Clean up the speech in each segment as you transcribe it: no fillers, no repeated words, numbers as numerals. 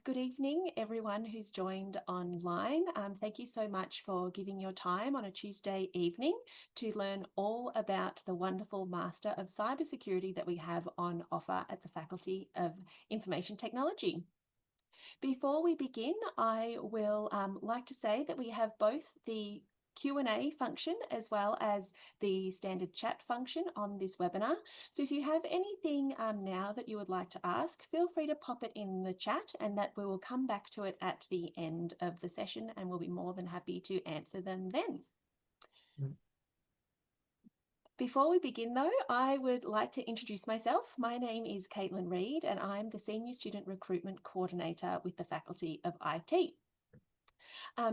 Good evening, everyone who's joined online. Thank you so much for giving your time on a Tuesday evening to learn all about the wonderful Master of Cybersecurity that we have on offer at the Faculty of Information Technology. Before we begin, I will like to say that we have both the Q&A function as well as the standard chat function on this webinar. So if you have anything now that you would like to ask, feel free to pop it in the chat and that we will come back to it at the end of the session and we'll be more than happy to answer them then. Before we begin though, I would like to introduce myself. My name is Caitlin Reid and I'm the Senior Student Recruitment Coordinator with the Faculty of IT.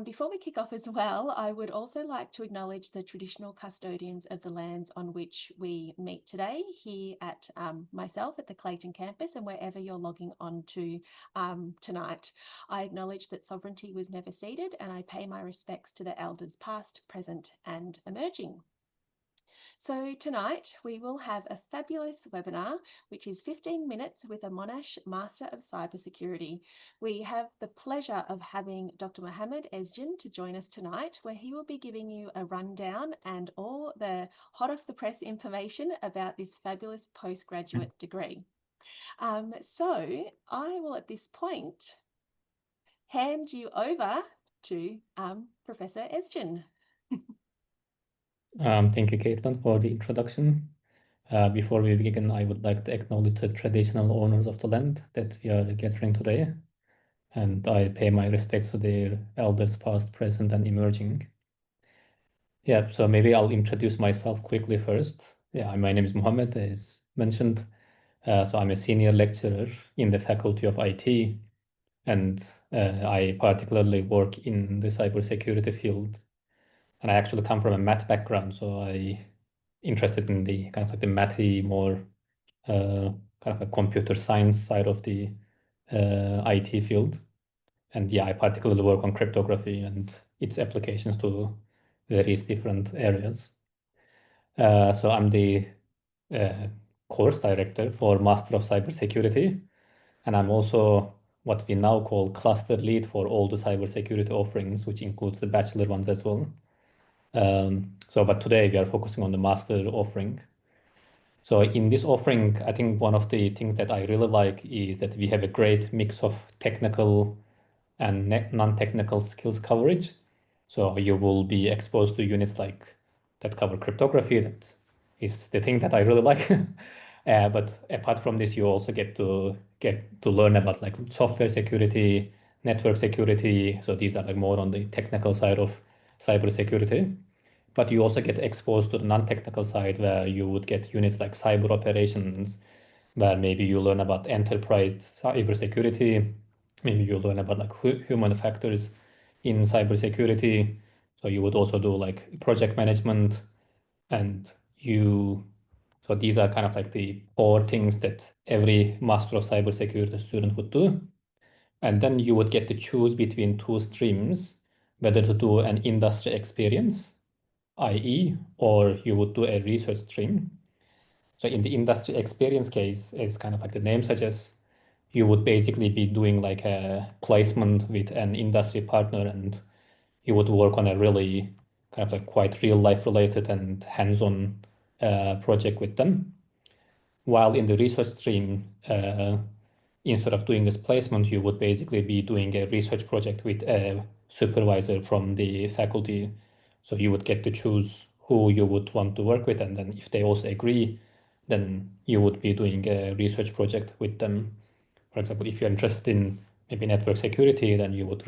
Before we kick off as well, I would also like to acknowledge the traditional custodians of the lands on which we meet today here at myself at the Clayton campus and wherever you're logging on to tonight. I acknowledge that sovereignty was never ceded and I pay my respects to the elders past, present and emerging. So tonight we will have a fabulous webinar, which is 15 minutes with a Monash Master of Cybersecurity. We have the pleasure of having Dr. Muhammed Esgin to join us tonight, where he will be giving you a rundown and all the hot off the press information about this fabulous postgraduate degree. So I will at this point hand you over to Professor Esgin. Thank you, Caitlin, for the introduction. Before we begin, I would like to acknowledge the traditional owners of the land that we are gathering today, and I pay my respects to their elders past, present, and emerging. Yeah, so maybe I'll introduce myself quickly first. Yeah, my name is Mohammed, as mentioned. So I'm a senior lecturer in the Faculty of IT, and I particularly work in the cybersecurity field. And I actually come from a math background, so I interested in the kind of like the mathy, more kind of a computer science side of the IT field. And yeah, I particularly work on cryptography and its applications to various different areas. So I'm the course director for Master of Cybersecurity, and I'm also what we now call cluster lead for all the cybersecurity offerings, which includes the bachelor ones as well. But today we are focusing on the master offering. So in this offering, I think one of the things that I really like is that we have a great mix of technical and non-technical skills coverage. So you will be exposed to units like that cover cryptography. That is the thing that I really like. But apart from this, you also get to learn about like software security, network security. So these are like more on the technical side of cybersecurity. But you also get exposed to the non-technical side where you would get units like cyber operations, where maybe you learn about enterprise cybersecurity. Maybe you learn about like human factors in cybersecurity. So you would also do like project management and so these are kind of like the core things that every Master of Cybersecurity student would do. And then you would get to choose between two streams, whether to do an industry experience, i.e., or you would do a research stream. So in the industry experience case, as kind of like the name suggests, you would basically be doing like a placement with an industry partner and you would work on a really kind of like quite real life related and hands-on project with them. While in the research stream, instead of doing this placement, you would basically be doing a research project with a supervisor from the faculty. So you would get to choose who you would want to work with, and then if they also agree, then you would be doing a research project with them. For example, if you're interested in maybe network security, then you would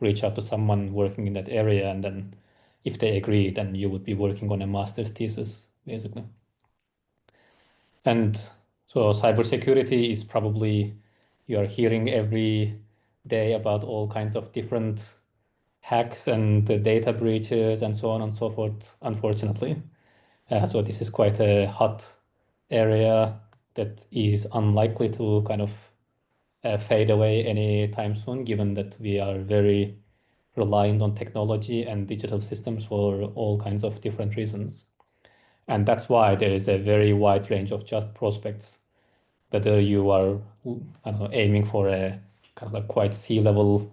reach out to someone working in that area, and then if they agree, then you would be working on a master's thesis, basically. And so cybersecurity is probably you are hearing every day about all kinds of different hacks and data breaches and so on and so forth, unfortunately. So this is quite a hot area that is unlikely to kind of fade away anytime soon, given that we are very reliant on technology and digital systems for all kinds of different reasons. And that's why there is a very wide range of job prospects, whether you are aiming for a kind of like quite C-level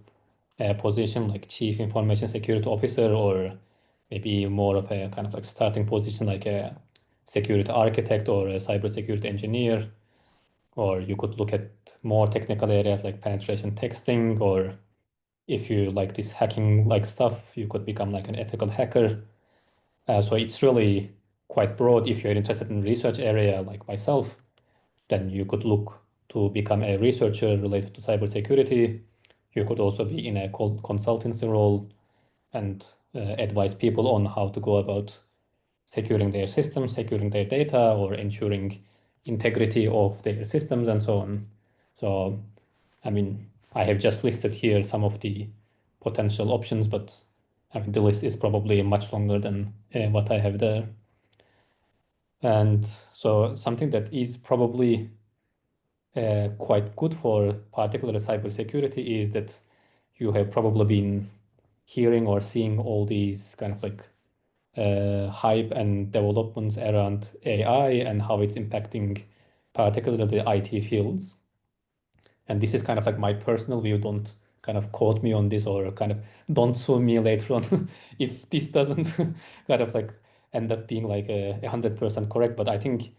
position, like Chief Information Security Officer, or maybe more of a kind of like starting position, like a security architect or a cybersecurity engineer. Or you could look at more technical areas like penetration testing, or if you like this hacking like stuff, you could become like an ethical hacker. So it's really quite broad. If you're interested in research area like myself, then you could look to become a researcher related to cybersecurity. You could also be in a consultancy role and advise people on how to go about securing their systems, securing their data, or ensuring integrity of their systems and so on. So, I mean, I have just listed here some of the potential options, but I mean, the list is probably much longer than what I have there. And so something that is probably quite good for particularly cybersecurity is that you have probably been hearing or seeing all these kind of like hype and developments around AI and how it's impacting particularly the IT fields. And this is kind of like my personal view. Don't kind of quote me on this or kind of don't sue me later on if this doesn't kind of like end up being like 100% correct. But I think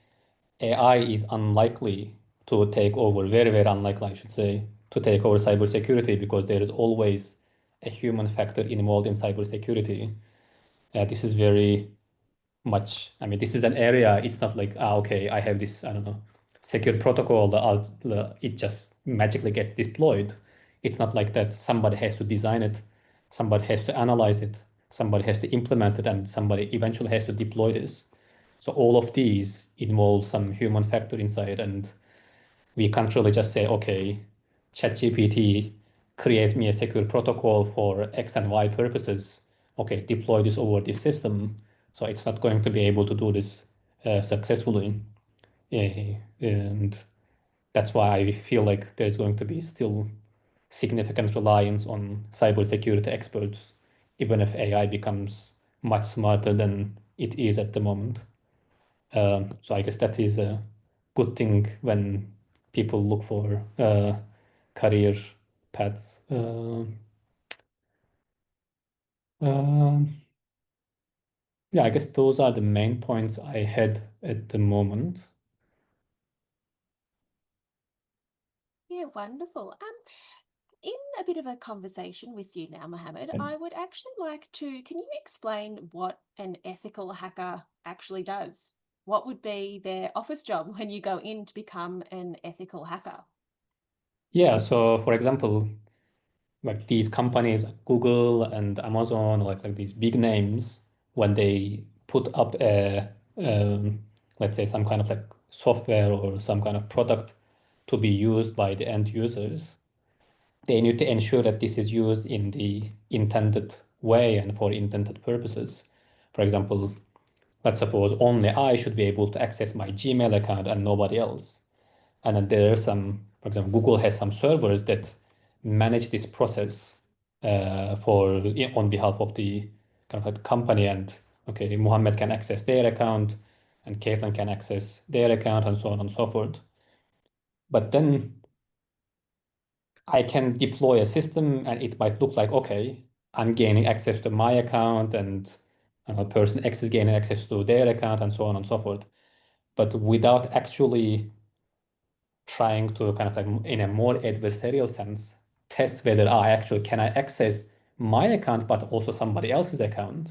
AI is unlikely to take over, very, very unlikely, I should say, to take over cybersecurity because there is always a human factor involved in cybersecurity. This is very much, I mean, this is an area, it's not like, okay, I have this, I don't know, secure protocol, it just magically gets deployed. It's not like that. Somebody has to design it, somebody has to analyze it, somebody has to implement it, and somebody eventually has to deploy this. So all of these involve some human factor inside, and we can't really just say, okay, ChatGPT, create me a secure protocol for X and Y purposes. Okay, deploy this over this system. So it's not going to be able to do this successfully. And that's why I feel like there's going to be still significant reliance on cybersecurity experts, even if AI becomes much smarter than it is at the moment. So I guess that is a good thing when people look for career paths. Um, yeah, I guess those are the main points I had at the moment. Yeah, wonderful. In a bit of a conversation with you now, Mohammed, I would actually like to, can you explain what an ethical hacker actually does? What would be their office job when you go in to become an ethical hacker? Yeah, so for example, like these companies like Google and Amazon, like these big names, when they put up let's say some kind of like software or some kind of product to be used by the end users, they need to ensure that this is used in the intended way and for intended purposes. For example, let's suppose only I should be able to access my Gmail account and nobody else. And then there are some, for example, Google has some servers that manage this process on behalf of the kind of like company. And okay, Muhammad can access their account, and Caitlin can access their account, and so on and so forth. But then I can deploy a system, and it might look like, okay, I'm gaining access to my account, and person X is gaining access to their account, and so on and so forth. But without actually trying to kind of like in a more adversarial sense test whether I actually can I access my account but also somebody else's account.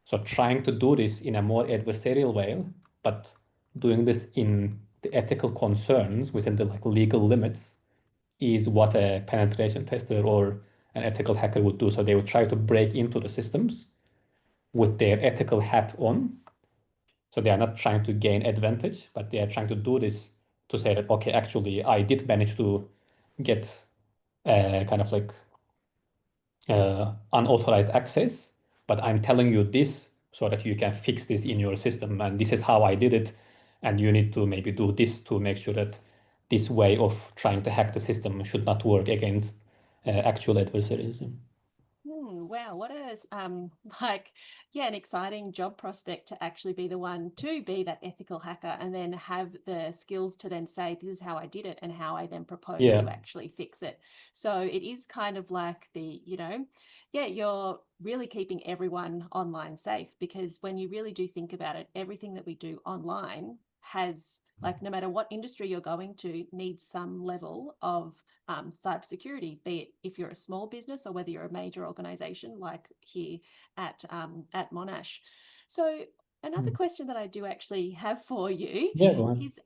So trying to do this in a more adversarial way, but doing this in the ethical concerns within the like legal limits is what a penetration tester or an ethical hacker would do. So they would try to break into the systems with their ethical hat on. So they are not trying to gain advantage, but they are trying to do this to say that, okay, actually, I did manage to get kind of like unauthorized access, but I'm telling you this so that you can fix this in your system. And this is how I did it. And you need to maybe do this to make sure that this way of trying to hack the system should not work against actual adversaries. Wow, what a like, yeah, an exciting job prospect to actually be the one to be that ethical hacker and then have the skills to then say, this is how I did it and how I then propose Yeah. you actually fix it. So it is kind of like yeah, you're really keeping everyone online safe, because when you really do think about it, everything that we do online has, like, no matter what industry you're going to, needs some level of cybersecurity, be it if you're a small business or whether you're a major organization like here at Monash. So another Mm. question that I do actually have for you Yeah, go on. is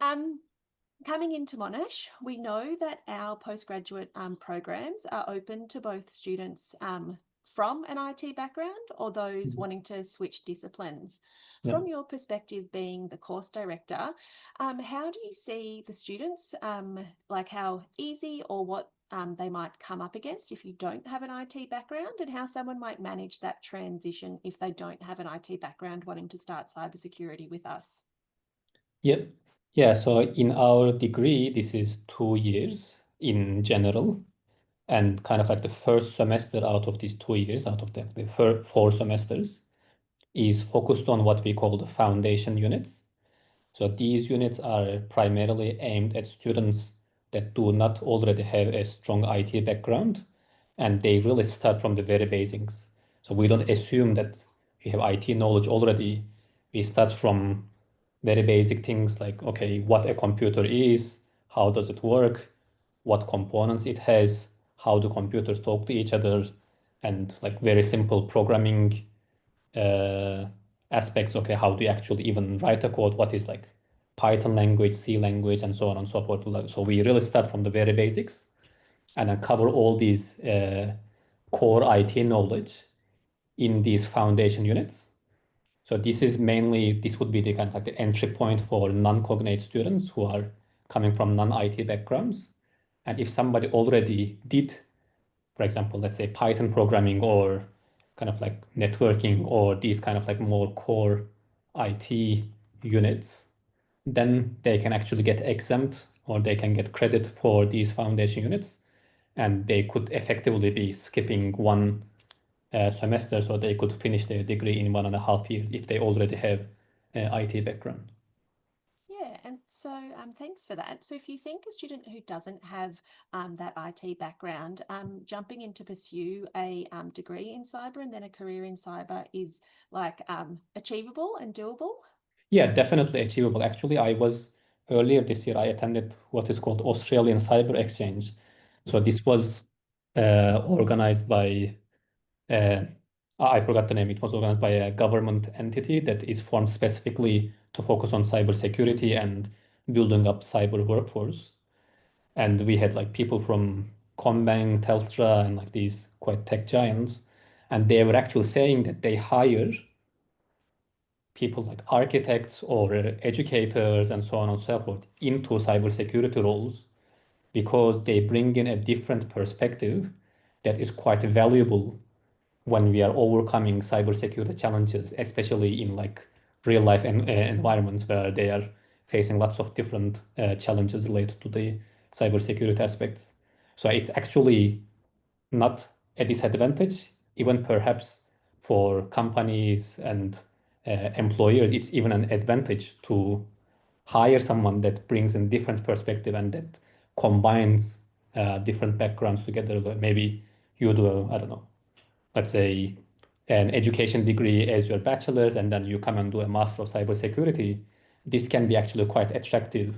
coming into Monash, we know that our postgraduate programs are open to both students from an IT background or those Mhm. wanting to switch disciplines. Yeah. From your perspective, being the course director, how do you see the students, like how easy or what they might come up against if you don't have an IT background, and how someone might manage that transition if they don't have an IT background wanting to start cybersecurity with us? Yep. Yeah, so in our degree, this is 2 years in general. And kind of like the first semester out of these 2 years, out of the 4 semesters, is focused on what we call the foundation units. So these units are primarily aimed at students that do not already have a strong IT background, and they really start from the very basics. So we don't assume that you have IT knowledge already. We start from very basic things like, okay, what a computer is, how does it work, what components it has, how do computers talk to each other, and like very simple programming uh, aspects. Okay, how do you actually even write a code? What is like Python language, C language, and so on and so forth. So we really start from the very basics and then cover all these core IT knowledge in these foundation units. So this would be the kind of like the entry point for non-cognate students who are coming from non-IT backgrounds. And if somebody already did, for example, let's say Python programming or kind of like networking or these kind of like more core IT units, then they can actually get exempt or they can get credit for these foundation units. And they could effectively be skipping one semester, so they could finish their degree in 1.5 years if they already have IT background. Yeah, and so thanks for that. So, if you think a student who doesn't have that IT background, jumping in to pursue a degree in cyber and then a career in cyber is like achievable and doable? Yeah, definitely achievable. Actually, I was earlier this year, I attended what is called Australian Cyber Exchange. So this was organized by, uh, I forgot the name. It was organized by a government entity that is formed specifically to focus on cybersecurity and building up cyber workforce. And we had like people from Combank, Telstra, and like these quite tech giants. And they were actually saying that they hire people like architects or educators and so on and so forth into cybersecurity roles because they bring in a different perspective that is quite valuable when we are overcoming cybersecurity challenges, especially in like real life environments where they are facing lots of different challenges related to the cybersecurity aspects. So it's actually not a disadvantage, even perhaps for companies and employers, it's even an advantage to hire someone that brings in different perspective and that combines different backgrounds together. Maybe you do, I don't know, let's say an education degree as your bachelor's, and then you come and do a master of cybersecurity. This can be actually quite attractive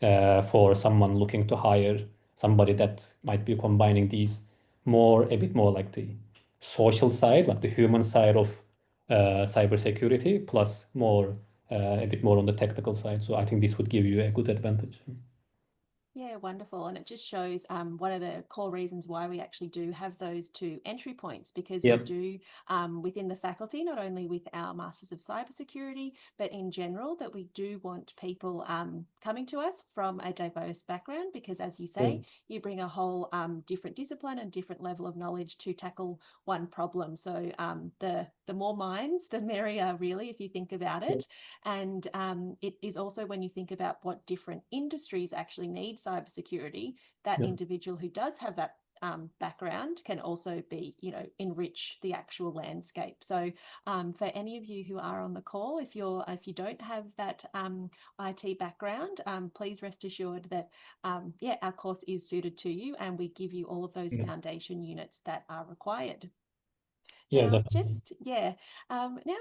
for someone looking to hire somebody that might be combining these a bit more like the social side, like the human side of cybersecurity, plus a bit more on the technical side. So I think this would give you a good advantage. Yeah, wonderful. And it just shows one of the core reasons why we actually do have those two entry points, because we Yep. do within the faculty, not only with our Masters of Cybersecurity, but in general, that we do want people coming to us from a diverse background, because as you Yeah. say, you bring a whole different discipline and different level of knowledge to tackle one problem. So the more minds, the merrier, really, if you think about Yeah. it. And it is also, when you think about what different industries actually need cybersecurity, that Yeah. individual who does have that background can also be, enrich the actual landscape. So for any of you who are on the call, if you don't have that IT background, please rest assured that our course is suited to you, and we give you all of those Mm. foundation units that are required. Yeah, Now, definitely.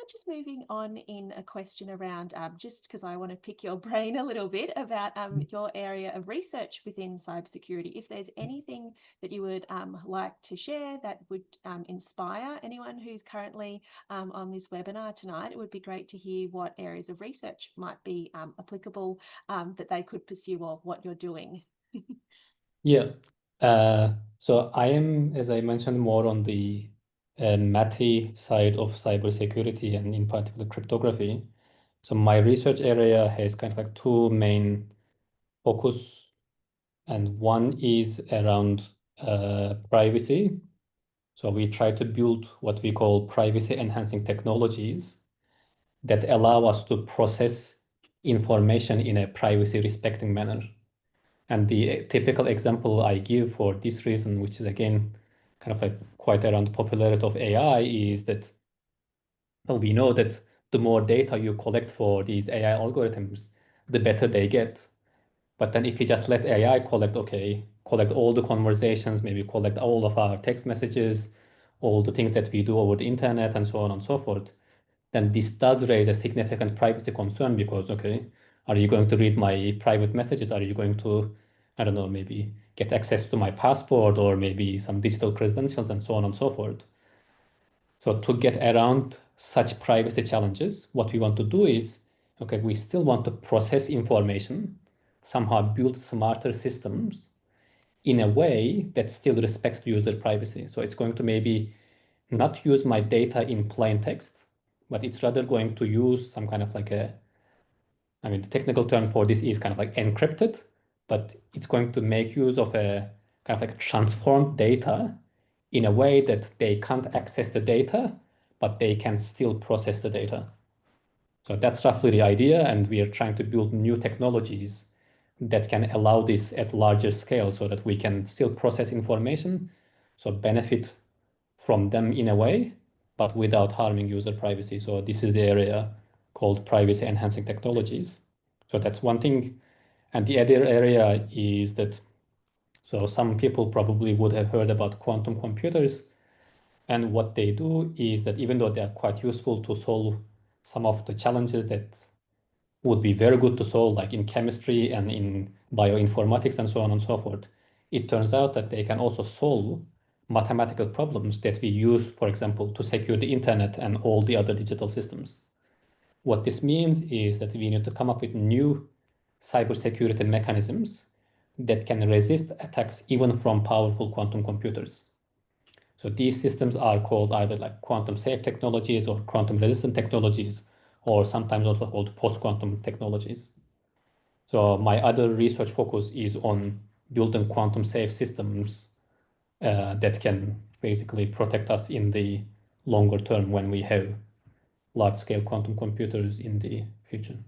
just moving on in a question around, just because I want to pick your brain a little bit about your area of research within cybersecurity. If there's anything that you would like to share that would inspire anyone who's currently on this webinar tonight, it would be great to hear what areas of research might be applicable that they could pursue, or what you're doing. Yeah. So I am, as I mentioned, more on the mathy side of cybersecurity and in particular cryptography. So my research area has kind of like two main focus, and one is around privacy. So we try to build what we call privacy enhancing technologies that allow us to process information in a privacy respecting manner. And the typical example I give for this reason, which is again kind of like quite around the popularity of AI, is that we know that the more data you collect for these AI algorithms, the better they get. But then if you just let AI collect all the conversations, maybe collect all of our text messages, all the things that we do over the internet and so on and so forth, then this does raise a significant privacy concern because, okay, are you going to read my private messages? Are you going to, I don't know, maybe get access to my passport or maybe some digital credentials and so on and so forth? So to get around such privacy challenges, what we want to do is, okay, we still want to process information, somehow build smarter systems in a way that still respects user privacy. So it's going to maybe not use my data in plain text, but it's rather going to use some kind of like the technical term for this is kind of like encrypted, but it's going to make use of a kind of like transformed data in a way that they can't access the data, but they can still process the data. So that's roughly the idea, and we are trying to build new technologies that can allow this at larger scale so that we can still process information, so benefit from them in a way, but without harming user privacy. So this is the area called privacy enhancing technologies. So that's one thing. And the other area is that, so some people probably would have heard about quantum computers. And what they do is that even though they are quite useful to solve some of the challenges that would be very good to solve, like in chemistry and in bioinformatics and so on and so forth, it turns out that they can also solve mathematical problems that we use, for example, to secure the internet and all the other digital systems. What this means is that we need to come up with new cybersecurity mechanisms that can resist attacks even from powerful quantum computers. So these systems are called either like quantum safe technologies or quantum resistant technologies, or sometimes also called post-quantum technologies. So my other research focus is on building quantum safe systems that can basically protect us in the longer term when we have large scale quantum computers in the future.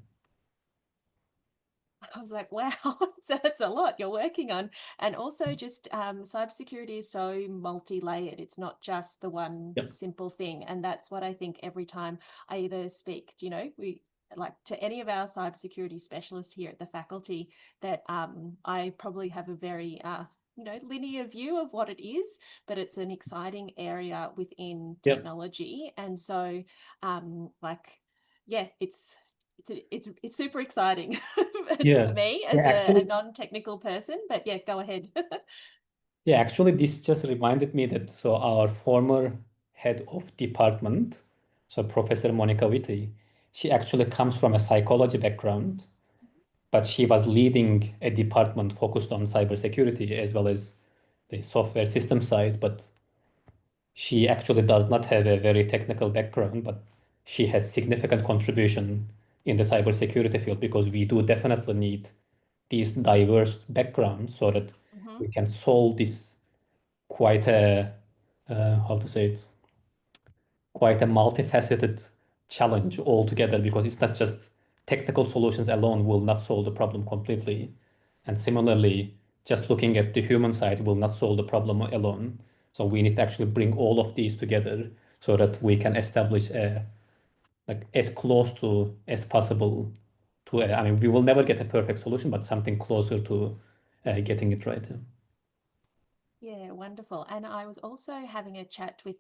I was like, wow, so that's a lot you're working on. And also just cybersecurity is so multi-layered. It's not just the one Yep. simple thing. And that's what I think every time I either speak, we like to any of our cybersecurity specialists here at the faculty, that I probably have a very linear view of what it is, but it's an exciting area within Yep. technology. And so it's super exciting for Yeah. me Yeah, as a actually, non-technical person, but yeah, go ahead. yeah, actually, this just reminded me that so our former head of department, so Professor Monica Whitty, she actually comes from a psychology background, but she was leading a department focused on cybersecurity as well as the software system side. But she actually does not have a very technical background, but she has significant contribution in the cybersecurity field because we do definitely need these diverse backgrounds so that Mhm. we can solve this quite a how to say it, quite a multifaceted challenge altogether, because it's not just technical solutions alone will not solve the problem completely. And similarly, just looking at the human side will not solve the problem alone. So we need to actually bring all of these together so that we can establish a like as close to as possible to I mean, we will never get a perfect solution, but something closer to getting it right. Yeah, wonderful. And I was also having a chat with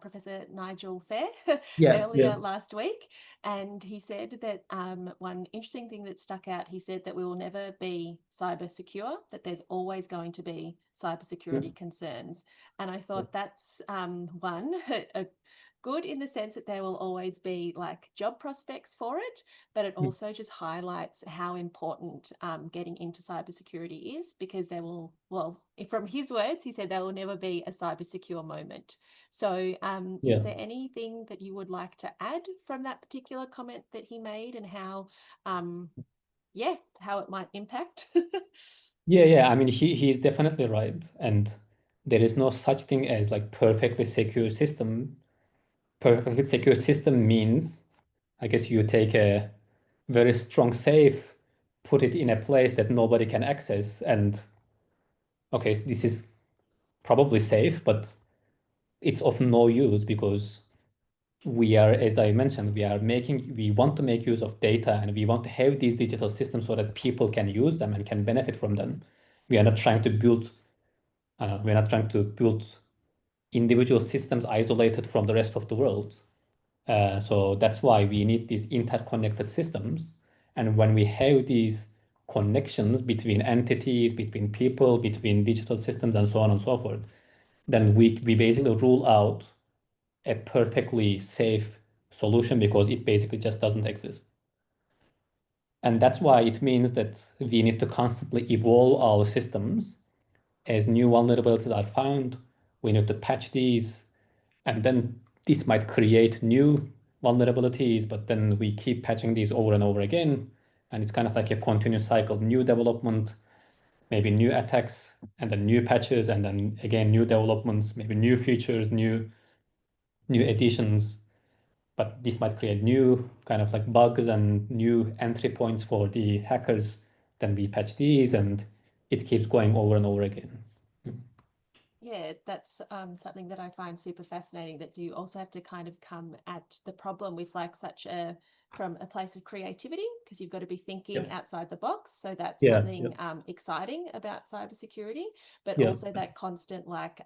Professor Nigel Fair Yeah, yeah, earlier last week, and he said that one interesting thing that stuck out, he said that we will never be cyber secure, that there's always going to be yeah, cybersecurity concerns. And I thought that's one, a good in the sense that there will always be like job prospects for it, but it yeah, also just highlights how important getting into cybersecurity is, because there will, well, from his words, he said there will never be a cyber secure moment. So, is yeah. there anything that you would like to add from that particular comment that he made, and how, yeah, how it might impact? Yeah, yeah. I mean, he's definitely right, and there is no such thing as like perfectly secure system. Perfectly secure system means, I guess you take a very strong safe, put it in a place that nobody can access, and okay, so this is probably safe, but it's of no use because we are, as I mentioned, we want to make use of data and we want to have these digital systems so that people can use them and can benefit from them. We are not trying to build, we're not trying to build individual systems isolated from the rest of the world. So that's why we need these interconnected systems. And when we have these connections between entities, between people, between digital systems, and so on and so forth, then we basically rule out a perfectly safe solution because it basically just doesn't exist. And that's why it means that we need to constantly evolve our systems as new vulnerabilities are found. We need to patch these, and then this might create new vulnerabilities, but then we keep patching these over and over again. And it's kind of like a continuous cycle, new development, maybe new attacks, and then new patches, and then again, new developments, maybe new features, new additions. But this might create new kind of like bugs and new entry points for the hackers. Then we patch these and it keeps going over and over again. Yeah, that's something that I find super fascinating, that you also have to kind of come at the problem with like such a from a place of creativity, because you've got to be thinking Yeah, outside the box. So that's yeah, yeah, something exciting about cybersecurity, but yeah. also that constant like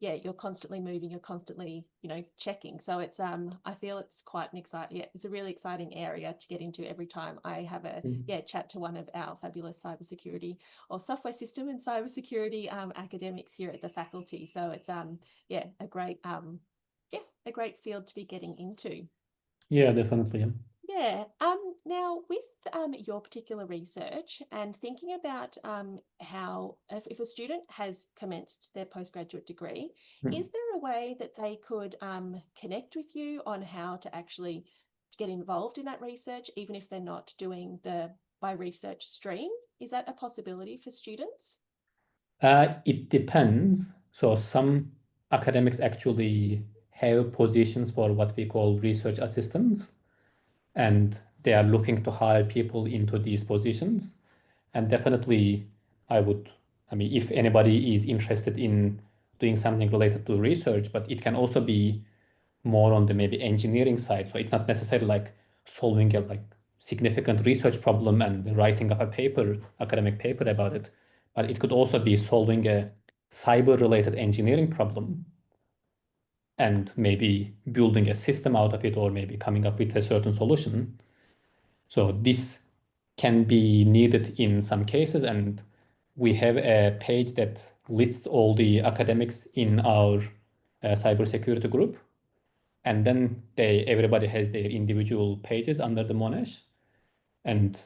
yeah, you're constantly moving, you're constantly, you know, checking. So it's I feel it's quite an exciting, yeah, it's a really exciting area to get into every time I have a Mm. yeah chat to one of our fabulous cybersecurity or software system and cybersecurity academics here at the faculty. So it's yeah yeah a great field to be getting into. Yeah, definitely. Yeah. Yeah. Now with your particular research and thinking about how if a student has commenced their postgraduate degree, Mm. is there a way that they could connect with you on how to actually get involved in that research, even if they're not doing the by research stream? Is that a possibility for students? It depends. So some academics actually have positions for what we call research assistants, and they are looking to hire people into these positions. And definitely, I mean, if anybody is interested in doing something related to research, but it can also be more on the maybe engineering side. So it's not necessarily like solving a like significant research problem and writing up a paper, academic paper about it, but it could also be solving a cyber related engineering problem and maybe building a system out of it or maybe coming up with a certain solution. So this can be needed in some cases, and we have a page that lists all the academics in our cybersecurity group, and then everybody has their individual pages under the Monash, and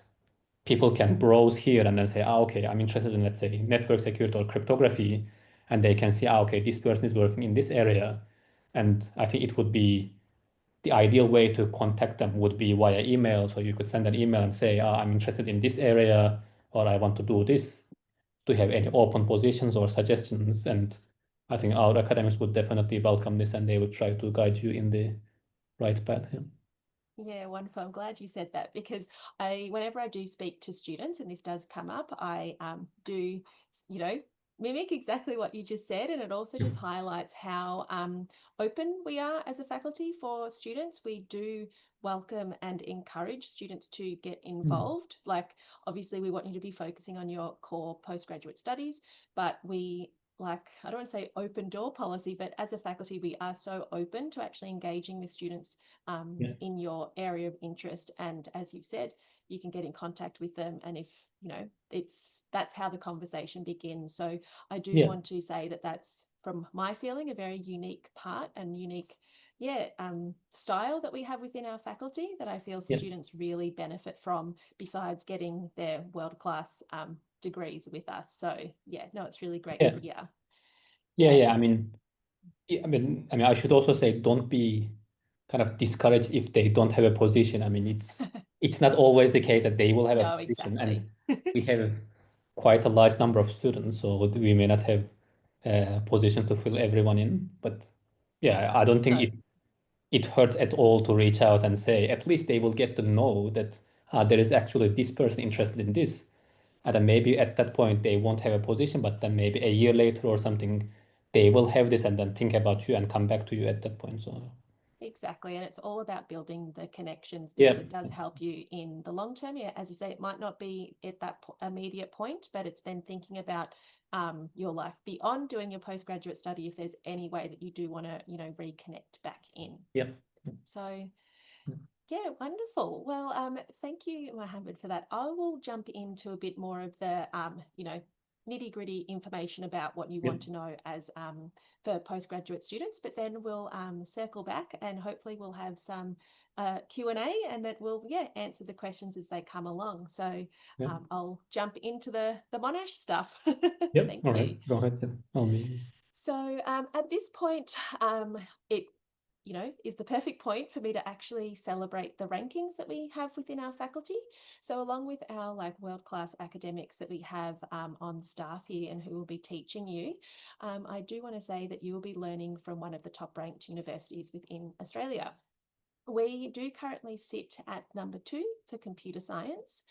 people can browse here and then say, okay, I'm interested in, let's say, network security or cryptography, and they can see, okay, this person is working in this area. And I think it would be the ideal way to contact them would be via email. So you could send an email and say, I'm interested in this area, or I want to do this. Do you have any open positions or suggestions? And I think our academics would definitely welcome this and they would try to guide you in the right path. Yeah. Yeah, wonderful. I'm glad you said that because whenever I do speak to students, and this does come up, I do, you know, mimic exactly what you just said. And it also just Mm. highlights how open we are as a faculty for students. We do welcome and encourage students to get Mm. involved. Like, obviously, we want you to be focusing on your core postgraduate studies, but I don't want to say open door policy, but as a faculty, we are so open to actually engaging with students Yeah. in your area of interest. And as you've said, you can get in contact with them. And if, that's how the conversation begins. So I do Yeah. want to say that that's, from my feeling, a very unique part and unique, style that we have within our faculty that I feel Yeah. students really benefit from, besides getting their world-class degrees with us. So yeah, no, it's really great to Yeah. hear. Yeah. Yeah. Yeah. I should also say, don't be kind of discouraged if they don't have a position. I mean, it's not always the case that they will have a No, position, and exactly. we have quite a large number of students, so we may not have a position to fill everyone in. But yeah, I don't think No, it hurts at all to reach out and say, at least they will get to know that there is actually this person interested in this. And then maybe at that point they won't have a position, but then maybe a year later or something, they will have this and then think about you and come back to you at that point. So exactly. And it's all about building the connections because yeah, it does help you in the long term. Yeah, as you say, it might not be at that immediate point, but it's then thinking about your life beyond doing your postgraduate study if there's any way that you do want to, reconnect back in. yeah, So yeah, wonderful. Well, thank you, Mohammed, for that. I will jump into a bit more of the, nitty-gritty information about what you yeah, want to know as for postgraduate students, but then we'll circle back and hopefully we'll have some Q&A and that we'll, answer the questions as they come along. So yeah, I'll jump into the Monash stuff. yeah. Thank All right, you. go ahead. Yeah. I'll be. So at this point, it is the perfect point for me to actually celebrate the rankings that we have within our faculty. So along with our world-class academics that we have on staff here and who will be teaching you, I do want to say that you will be learning from one of the top-ranked universities within Australia. We do currently sit at number 2 for computer science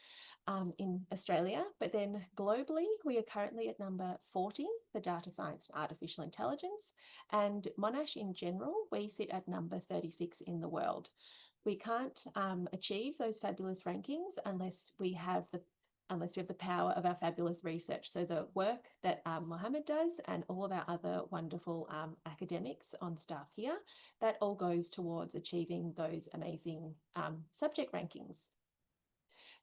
in Australia, but then globally, we are currently at number 40 for data science and artificial intelligence. And Monash in general, we sit at number 36 in the world. We can't achieve those fabulous rankings unless we have the power of our fabulous research. So the work that Mohammed does and all of our other wonderful academics on staff here, that all goes towards achieving those amazing subject rankings.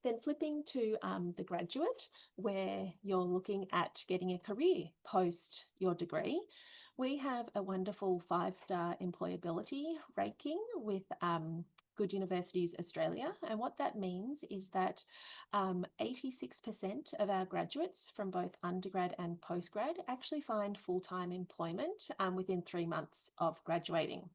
Then flipping to the graduate, where you're looking at getting a career post your degree, we have a wonderful 5-star employability ranking with Good Universities Australia. And what that means is that 86% of our graduates from both undergrad and postgrad actually find full-time employment within 3 months of graduating.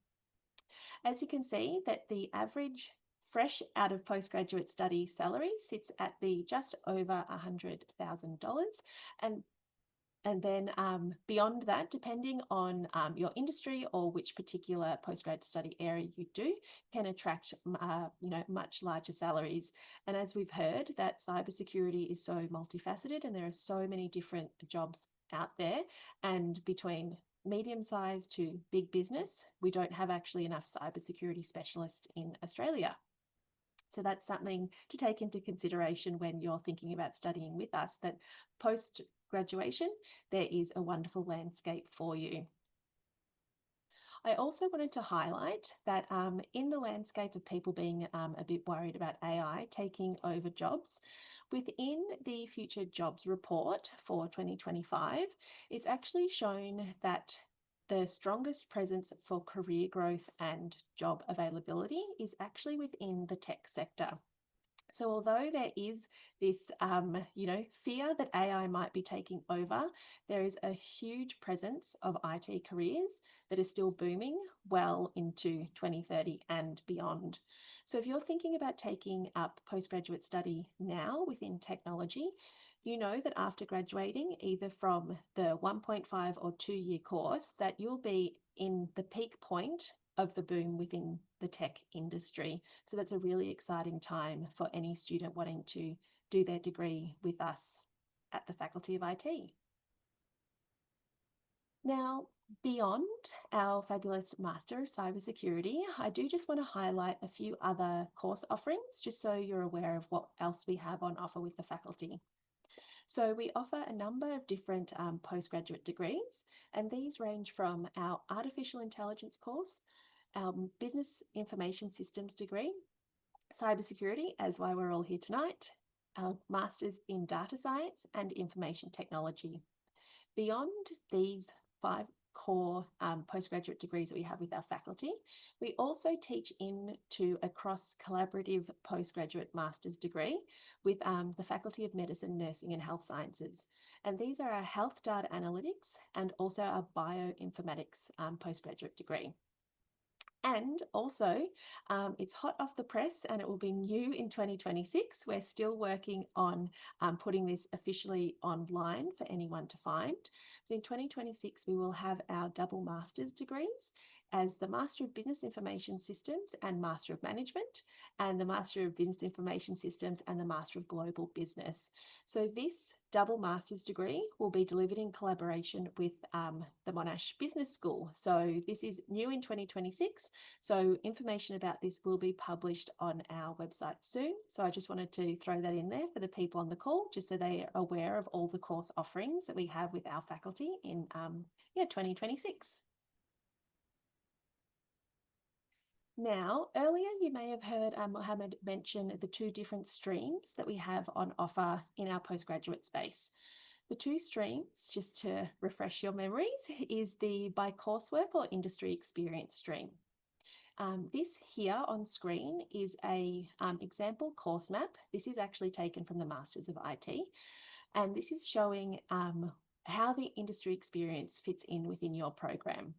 As you can see, that the average fresh out of postgraduate study salary sits at the just over $100,000. And then beyond that, depending on your industry or which particular postgrad study area you do, can attract much larger salaries. And as we've heard, that cybersecurity is so multifaceted and there are so many different jobs out there. And between medium-sized to big business, we don't have actually enough cybersecurity specialists in Australia. So that's something to take into consideration when you're thinking about studying with us, that post graduation, there is a wonderful landscape for you. I also wanted to highlight that in the landscape of people being a bit worried about AI taking over jobs, within the Future Jobs Report for 2025, it's actually shown that the strongest presence for career growth and job availability is actually within the tech sector. So although there is this, fear that AI might be taking over, there is a huge presence of IT careers that are still booming well into 2030 and beyond. So if you're thinking about taking up postgraduate study now within technology, you know that after graduating, either from the 1.5 or 2-year course, that you'll be in the peak point of the boom within the tech industry. So that's a really exciting time for any student wanting to do their degree with us at the Faculty of IT. Now, beyond our fabulous Master of Cybersecurity, I do just want to highlight a few other course offerings, just so you're aware of what else we have on offer with the faculty. So we offer a number of different postgraduate degrees, and these range from our Artificial Intelligence course, our Business Information Systems degree, Cybersecurity, as why we're all here tonight, our Masters in Data Science and Information Technology. Beyond these 5 core postgraduate degrees that we have with our faculty, we also teach into a cross-collaborative postgraduate master's degree with the Faculty of Medicine, Nursing and Health Sciences. And these are our Health Data Analytics and also our Bioinformatics postgraduate degree. And also, it's hot off the press and it will be new in 2026. We're still working on putting this officially online for anyone to find. But in 2026, we will have our double master's degrees as the Master of Business Information Systems and Master of Management, and the Master of Business Information Systems and the Master of Global Business. So this double master's degree will be delivered in collaboration with the Monash Business School. So this is new in 2026. So information about this will be published on our website soon. So I just wanted to throw that in there for the people on the call, just so they are aware of all the course offerings that we have with our faculty in 2026. Now, earlier you may have heard Mohammed mention the 2 different streams that we have on offer in our postgraduate space. The 2 streams, just to refresh your memories, is the by coursework or industry experience stream. This here on screen is a example course map. This is actually taken from the Masters of IT, and this is showing how the industry experience fits in within your program.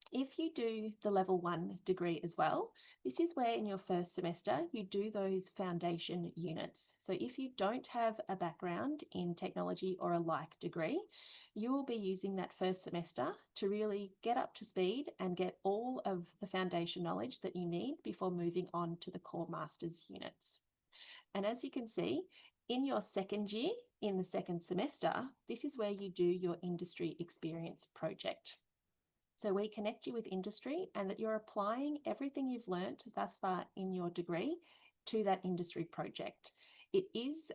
If you do the level 1 degree as well, this is where in your first semester you do those foundation units. So if you don't have a background in technology or a like degree, you will be using that first semester to really get up to speed and get all of the foundation knowledge that you need before moving on to the core master's units. And as you can see, in your second year, in the second semester, this is where you do your industry experience project. So we connect you with industry and that you're applying everything you've learnt thus far in your degree to that industry project. It is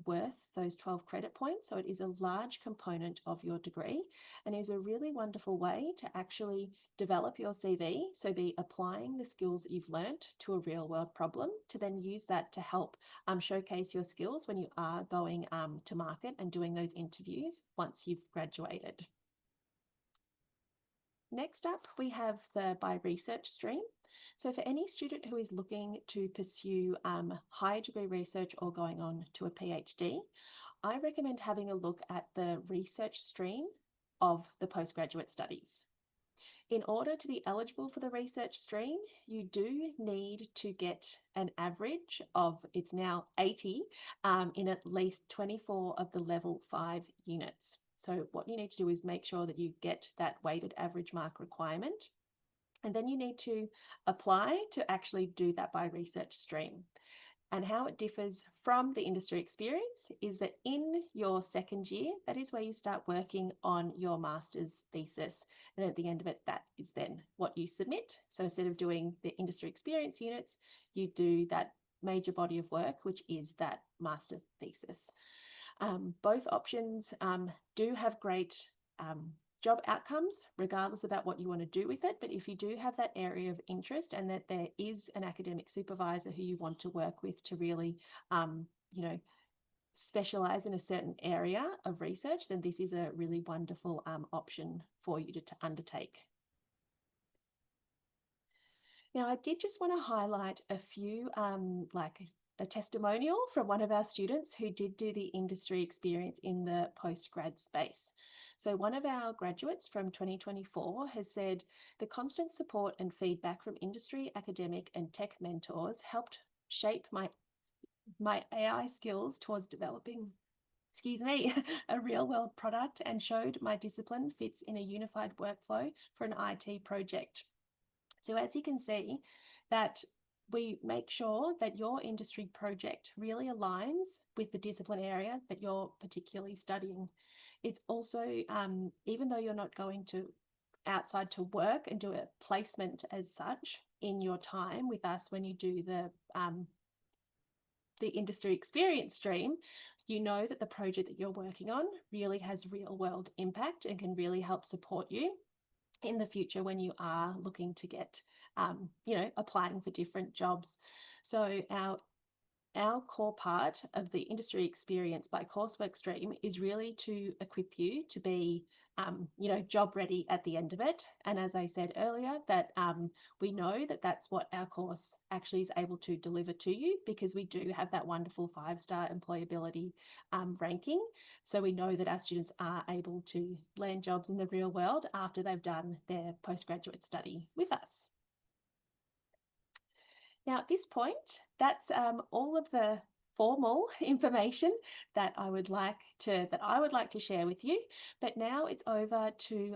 worth those 12 credit points, so it is a large component of your degree and is a really wonderful way to actually develop your CV, so be applying the skills that you've learnt to a real world problem to then use that to help showcase your skills when you are going to market and doing those interviews once you've graduated. Next up, we have the by research stream. So for any student who is looking to pursue higher degree research or going on to a PhD, I recommend having a look at the research stream of the postgraduate studies. In order to be eligible for the research stream, you do need to get an average of, it's now 80, in at least 24 of the level 5 units. So what you need to do is make sure that you get that weighted average mark requirement. And then you need to apply to actually do that by research stream. And how it differs from the industry experience is that in your second year, that is where you start working on your master's thesis. And at the end of it, that is then what you submit. So instead of doing the industry experience units, you do that major body of work, which is that master thesis. Both options do have great job outcomes, regardless about what you want to do with it. But if you do have that area of interest and that there is an academic supervisor who you want to work with to really, specialize in a certain area of research, then this is a really wonderful option for you to undertake. Now, I did just want to highlight a few, like a testimonial from one of our students who did do the industry experience in the postgrad space. So one of our graduates from 2024 has said, the constant support and feedback from industry, academic and tech mentors helped shape my AI skills towards developing, a real world product and showed my discipline fits in a unified workflow for an IT project. So as you can see, that we make sure that your industry project really aligns with the discipline area that you're particularly studying. It's also, even though you're not going to outside to work and do a placement as such in your time with us when you do the industry experience stream, you know that the project that you're working on really has real world impact and can really help support you in the future when you are looking to get, applying for different jobs. So our core part of the industry experience by coursework stream is really to equip you to be, job ready at the end of it. And as I said earlier, that we know that that's what our course actually is able to deliver to you, because we do have that wonderful 5-star employability ranking. So we know that our students are able to land jobs in the real world after they've done their postgraduate study with us. Now, at this point, that's all of the formal information that I would like to share with you. But now it's over to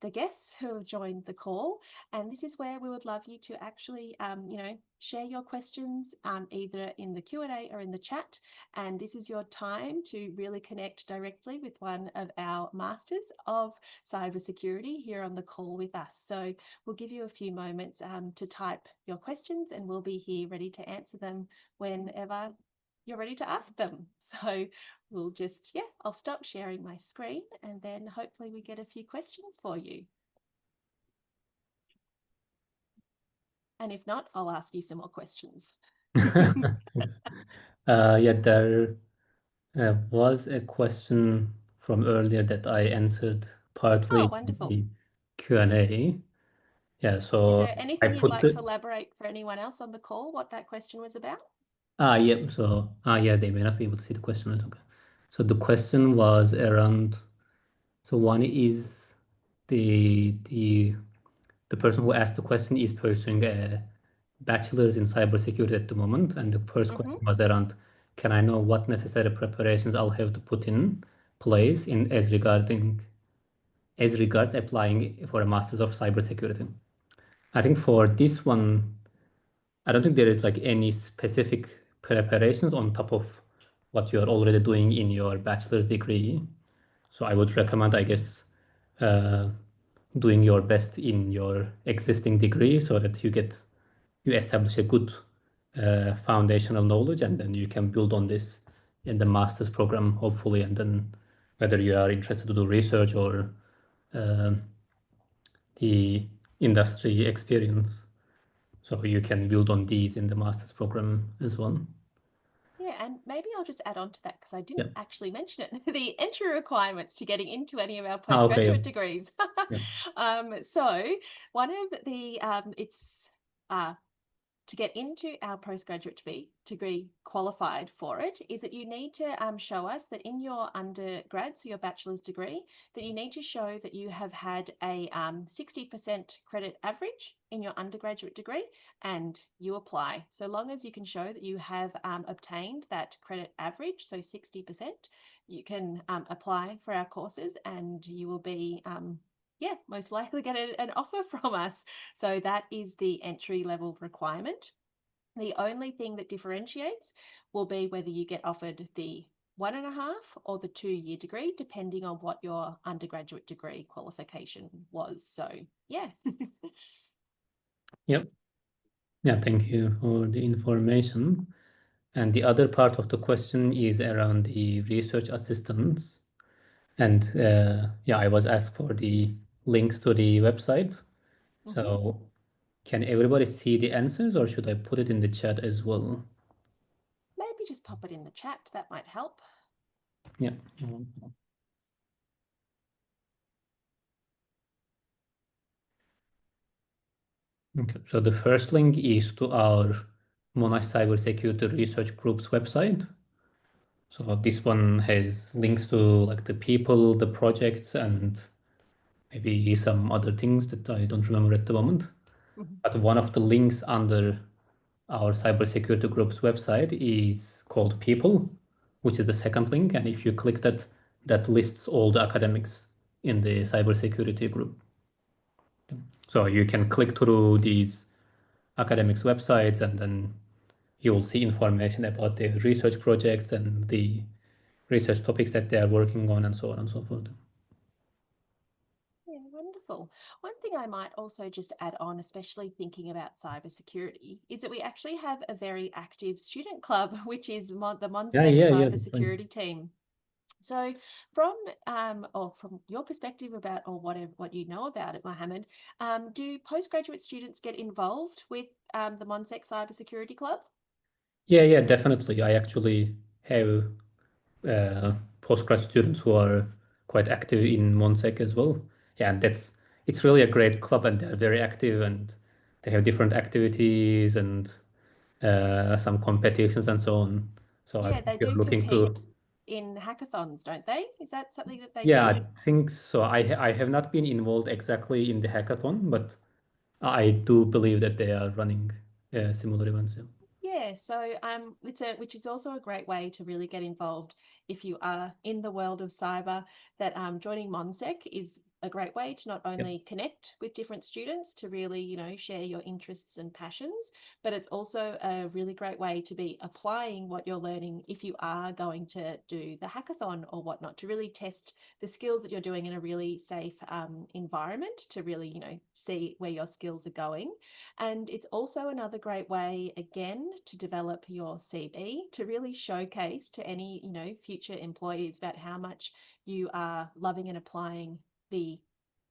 the guests who have joined the call, and this is where we would love you to actually, share your questions either in the Q&A or in the chat. And this is your time to really connect directly with one of our Masters of Cybersecurity here on the call with us. So we'll give you a few moments to type your questions, and we'll be here ready to answer them whenever you're ready to ask them. So we'll just, I'll stop sharing my screen, and then hopefully we get a few questions for you. And if not, I'll ask you some more questions. There was a question from earlier that I answered partly Oh, in wonderful. the Q&A. Yeah, Is so there I anything you'd put like to the elaborate for anyone else on the call, what that question was about? yeah, so yeah, they may not be able to see the question. It's okay. So the question was around, so one is the person who asked the question is pursuing a bachelor's in cybersecurity at the moment, and the first Mm-hmm. question was around, can I know what necessary preparations I'll have to put in place in as regards applying for a Master's of Cybersecurity? I think for this one, I don't think there is like any specific preparations on top of what you're already doing in your bachelor's degree. So I would recommend, I guess, uh, doing your best in your existing degree so that you establish a good foundational knowledge, and then you can build on this in the master's program, hopefully. And then whether you are interested to do research or uh, the industry experience, so you can build on these in the master's program as well. Yeah, and maybe I'll just add on to that because I Yeah. didn't actually mention it. The entry requirements to getting into any of our Okay. Yeah. postgraduate degrees. Yeah. So one of the it's to get into our postgraduate degree qualified for it is that you need to show us that in your undergrad, so your bachelor's degree, that you need to show that you have had a 60% credit average in your undergraduate degree, and you apply. So long as you can show that you have obtained that credit average, so 60%, you can apply for our courses, and you will be most likely get an offer from us. So that is the entry level requirement. The only thing that differentiates will be whether you get offered the 1.5 or the 2-year degree, depending on what your undergraduate degree qualification was. So, yeah. Yep. Yeah, thank you for the information. And the other part of the question is around the research assistants. And yeah, I was asked for the links to the website. Mm-hmm. So can everybody see the answers, or should I put it in the chat as well? Maybe just pop it in the chat. That might help. Yeah. Okay. So the first link is to our Monash Cybersecurity Research Group's website. So this one has links to like the people, the projects, and maybe some other things that I don't remember at the moment. Mm-hmm. But one of the links under our cybersecurity group's website is called People, which is the second link. And if you click that, that lists all the academics in the cybersecurity group. So you can click through these academics websites and then you will see information about the research projects and the research topics that they are working on and so on and so forth. Yeah, wonderful. One thing I might also just add on, especially thinking about cybersecurity, is that we actually have a very active student club, which is the Yeah, Monsec yeah, yeah, that's right. cybersecurity team. So from your perspective about or whatever what you know about it, Mohammed, do postgraduate students get involved with the Monsec Cybersecurity Club? Yeah, yeah, definitely. I actually have postgrad students who are quite active in Monsec as well. Yeah, and it's really a great club and they're very active and they have different activities and some competitions and so on. So I Yeah, think they if you're do looking compete to, in hackathons, don't they? Is that something that they yeah, do? I think so. I have not been involved exactly in the hackathon, but I do believe that they are running similar events. Yeah. Yeah, so it's which is also a great way to really get involved if you are in the world of cyber. That joining Monsec is a great way to not Yep. only connect with different students to really share your interests and passions, but it's also a really great way to be applying what you're learning if you are going to do the hackathon or whatnot to really test the skills that you're doing in a really safe environment to really see where your skills are going. And it's also another great way, again, to develop your CV, to really showcase to any, future employees about how much you are loving and applying the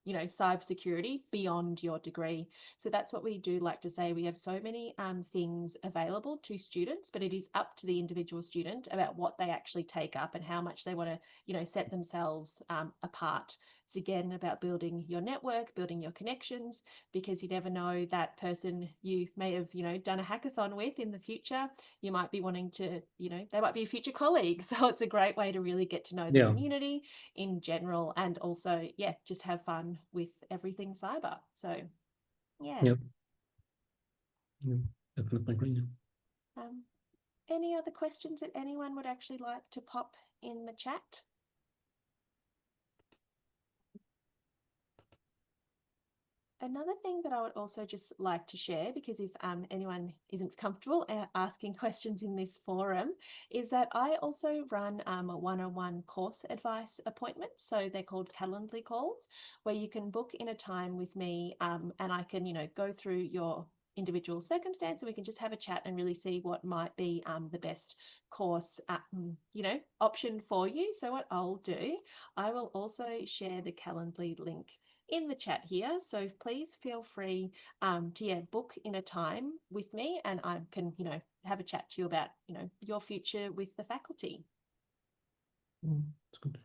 cybersecurity beyond your degree. So that's what we do like to say. We have so many things available to students, but it is up to the individual student about what they actually take up and how much they want to, set themselves apart. It's again about building your network, building your connections, because you never know that person you may have, done a hackathon with in the future. You might be wanting to, they might be a future colleague. So it's a great way to really get to know the Yeah. community in general and also, yeah, just have fun with everything cyber. So, yeah. Yep. Yeah. Definitely agree. Yeah. Um, any other questions that anyone would actually like to pop in the chat? Another thing that I would also just like to share, because if anyone isn't comfortable asking questions in this forum, is that I also run a one-on-one course advice appointments. So they're called Calendly calls, where you can book in a time with me and I can, go through your individual circumstance and we can just have a chat and really see what might be the best course, option for you. So what I'll do, I will also share the Calendly link in the chat here. So please feel free to book in a time with me and I can, have a chat to you about, your future with the faculty. It's good.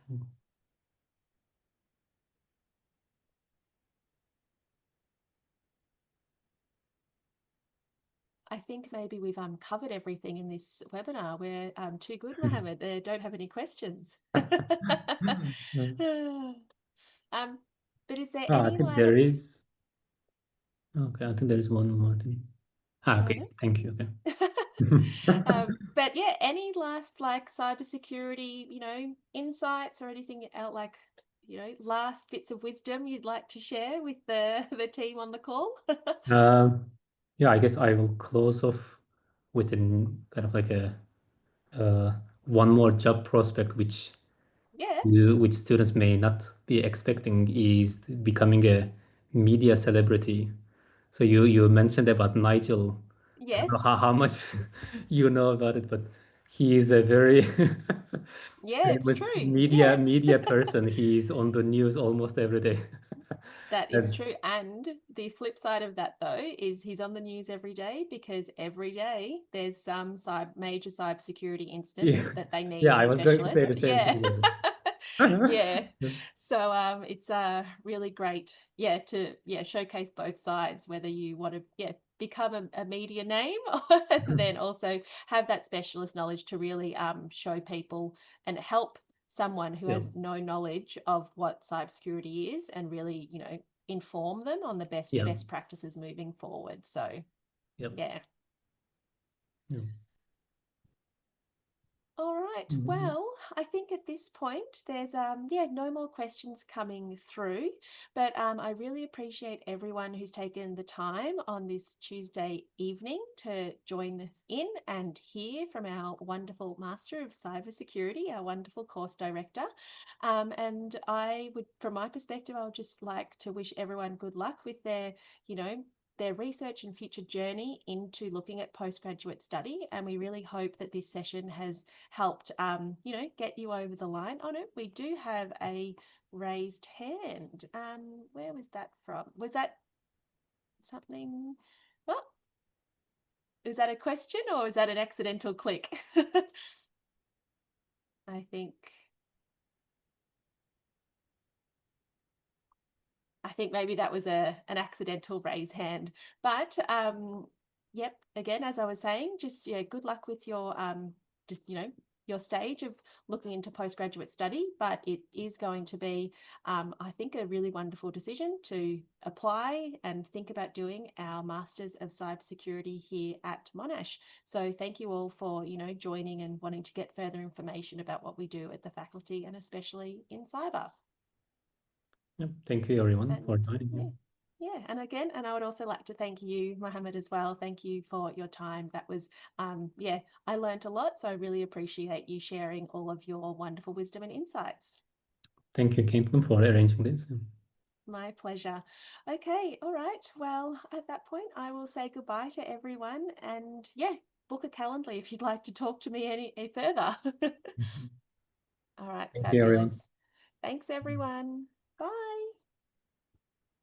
I think maybe we've covered everything in this webinar. We're too good, Mohammed. They don't have any questions. But is there I any think there like, is. Okay, I think there is one more thing. Okay, pardon? thank you. Okay. But yeah, any last like cybersecurity, insights or anything out like, last bits of wisdom you'd like to share with the team on the call? Um, yeah, I guess I will close off with an kind of like a uh, one more job prospect, Yeah. which students may not be expecting, is becoming a media celebrity. So you mentioned about Nigel. I don't know Yes. how much you know about it, but he is a very Yeah, it's famous true. Yeah. media person. He's on the news almost every day. That is And true. And the flip side of that, though, is he's on the news every day because every day there's some major cybersecurity incident yeah, that they need yeah, a I was going to say specialist. the same Yeah. thing. Yeah. Yeah. So it's really great, to showcase both sides, whether you want to become a media name and then also have that specialist knowledge to really show people and help someone who Yeah, has no knowledge of what cybersecurity is and really, inform them on the yeah, best practices moving forward. So yeah, yeah. yeah. All right. Mhm. Well, I think at this point there's no more questions coming through, but I really appreciate everyone who's taken the time on this Tuesday evening to join in and hear from our wonderful Master of Cybersecurity, our wonderful course director. And I would, from my perspective, I would just like to wish everyone good luck with their, you know, their research and future journey into looking at postgraduate study. And we really hope that this session has helped, get you over the line on it. We do have a raised hand. Where was that from? Was that something? Well, is that a question or is that an accidental click? I think maybe that was an accidental raise hand. But yep, again, as I was saying, just good luck with your your stage of looking into postgraduate study. But it is going to be, I think, a really wonderful decision to apply and think about doing our Masters of Cybersecurity here at Monash. So thank you all for joining and wanting to get further information about what we do at the faculty and especially in cyber. Yep. Thank you everyone for And joining. yeah, yeah. And again, and I would also like to thank you, Mohammed, as well. Thank you for your time. That was, I learned a lot. So I really appreciate you sharing all of your wonderful wisdom and insights. Thank you, Caitlin, for arranging this. My pleasure. Okay, all right. Well, at that point, I will say goodbye to everyone and book a Calendly if you'd like to talk to me any further. Mhm. All right, Thank you, everyone. fabulous. Thanks, everyone. Bye.